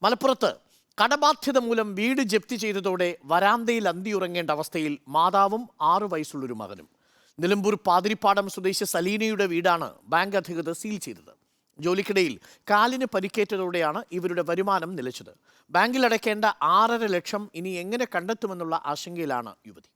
മലപ്പുറത്ത് കടബാധ്യത മൂലം വീട് ജപ്തി ചെയ്തതോടെ വരാന്തയിൽ അന്തിയുറങ്ങേണ്ട അവസ്ഥയിൽ മാതാവും 6 വയസ്സുള്ളൊരു മകനും. നിലമ്പൂർ പാതിരിപ്പാടം സ്വദേശി സലീനയുടെ വീടാണ് ബാങ്ക് അധികൃതർ സീൽ ചെയ്തത്. ജോലിക്കിടയിൽ കാലിന് പരിക്കേറ്റതോടെയാണ് ഇവരുടെ വരുമാനം നിലച്ചത്. ബാങ്കിൽ അടയ്ക്കേണ്ട 6.5 ലക്ഷം ഇനി എങ്ങനെ കണ്ടെത്തുമെന്നുള്ള ആശങ്കയിലാണ് യുവതി.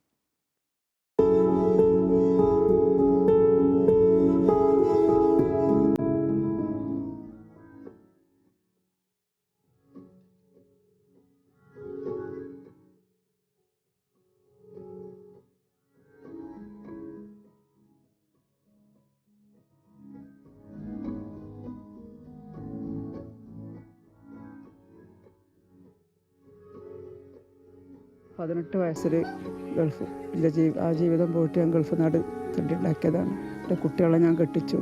പതിനെട്ട് വയസ്സിൽ ഗൾഫ് ആ ജീവിതം പോയിട്ട് ഞാൻ ഗൾഫ് നാട് തണ്ടിണ്ടാക്കിയതാണ്. എൻ്റെ കുട്ടികളെ ഞാൻ കെട്ടിച്ചു,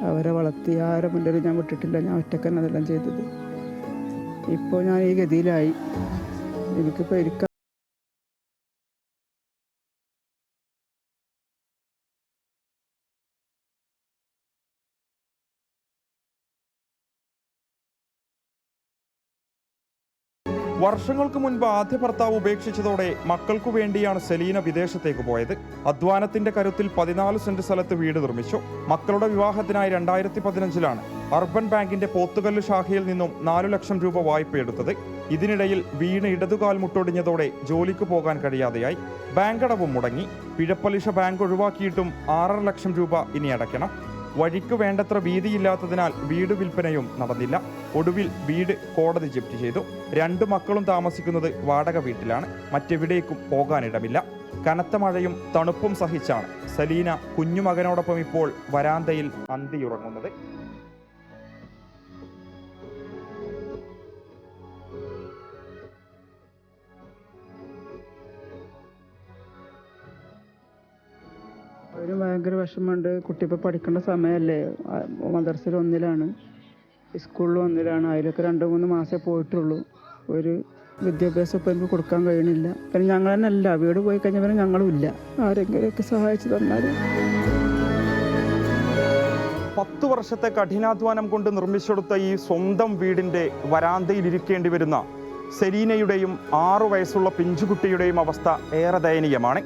അവരെ വളർത്തി, ആരെ മുന്നിൽ ഞാൻ വിട്ടിട്ടില്ല. ഞാൻ ഒറ്റക്കന്നെ അതെല്ലാം ചെയ്തത്. ഇപ്പോൾ ഞാൻ ഈ ഗതിയിലായി. എനിക്കിപ്പോൾ ഇരിക്കാൻ വർഷങ്ങൾക്ക് മുൻപ് ആദ്യ ഭർത്താവ് ഉപേക്ഷിച്ചതോടെ മക്കൾക്കു വേണ്ടിയാണ് സെലീന വിദേശത്തേക്ക് പോയത്. അധ്വാനത്തിന്റെ കരുത്തിൽ 14 സെന്റ് സ്ഥലത്ത് വീട് നിർമ്മിച്ചു. മക്കളുടെ വിവാഹത്തിനായി 2015-ലാണ് അർബൻ ബാങ്കിന്റെ പോത്തുകല്ല് ശാഖയിൽ നിന്നും 4 ലക്ഷം രൂപ വായ്പയെടുത്തത്. ഇതിനിടയിൽ വീണ് ഇടതുകാൽ മുട്ടൊടിഞ്ഞതോടെ ജോലിക്ക് പോകാൻ കഴിയാതെയായി. ബാങ്ക് അടവും മുടങ്ങി. പിഴപ്പലിശ ബാങ്ക് ഒഴിവാക്കിയിട്ടും 6.5 ലക്ഷം രൂപ ഇനി അടയ്ക്കണം. വഴിക്ക് വേണ്ടത്ര വീതിയില്ലാത്തതിനാൽ വീട് വിൽപ്പനയും നടന്നില്ല. ഒടുവിൽ വീട് കോടതി ജപ്തി ചെയ്തു. 2 മക്കളും താമസിക്കുന്നത് വാടക വീട്ടിലാണ്. മറ്റെവിടേക്കും പോകാനിടമില്ല. കനത്ത മഴയും തണുപ്പും സഹിച്ചാണ് സലീന കുഞ്ഞുമകനോടൊപ്പം ഇപ്പോൾ വരാന്തയിൽ അന്തിയുറങ്ങുന്നത്. ഒരു ഭയങ്കര വിഷമമുണ്ട്. കുട്ടി ഇപ്പോൾ പഠിക്കേണ്ട സമയമല്ലേ. മദ്രസയിൽ 1-ലാണ്, സ്കൂളിൽ 1-ലാണ്. അതിലൊക്കെ 2-3 മാസമേ പോയിട്ടുള്ളൂ. ഒരു വിദ്യാഭ്യാസം ഇപ്പം എനിക്ക് കൊടുക്കാൻ കഴിയണില്ല. കാരണം ഞങ്ങൾ തന്നെ അല്ല, വീട് പോയി കഴിഞ്ഞാൽ ഞങ്ങളും ഇല്ല. ആരെങ്കിലുമൊക്കെ സഹായിച്ചു തന്നാൽ. 10 വർഷത്തെ കഠിനാധ്വാനം കൊണ്ട് നിർമ്മിച്ചെടുത്ത ഈ സ്വന്തം വീടിൻ്റെ വരാന്തയിൽ ഇരിക്കേണ്ടി വരുന്ന സെലീനയുടെയും 6 വയസ്സുള്ള പിഞ്ചുകുട്ടിയുടെയും അവസ്ഥ ഏറെ ദയനീയമാണ്.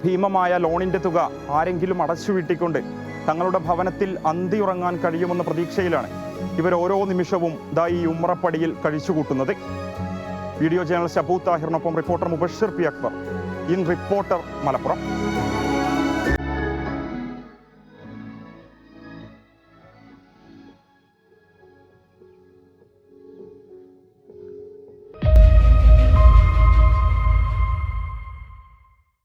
ഭീമമായ ലോണിൻ്റെ തുക ആരെങ്കിലും അടച്ചു വീട്ടിക്കൊണ്ട് തങ്ങളുടെ ഭവനത്തിൽ അന്തിയുറങ്ങാൻ കഴിയുമെന്ന പ്രതീക്ഷയിലാണ് ഇവർ ഓരോ നിമിഷവും ഈ ഉമ്രപ്പടിയിൽ കഴിച്ചുകൂട്ടുന്നത്. വീഡിയോ ജേർണലിസ്റ്റ് അബൂ താഹിറിനൊപ്പം reporter Mubashir P Akbar, in reporter, Malappuram.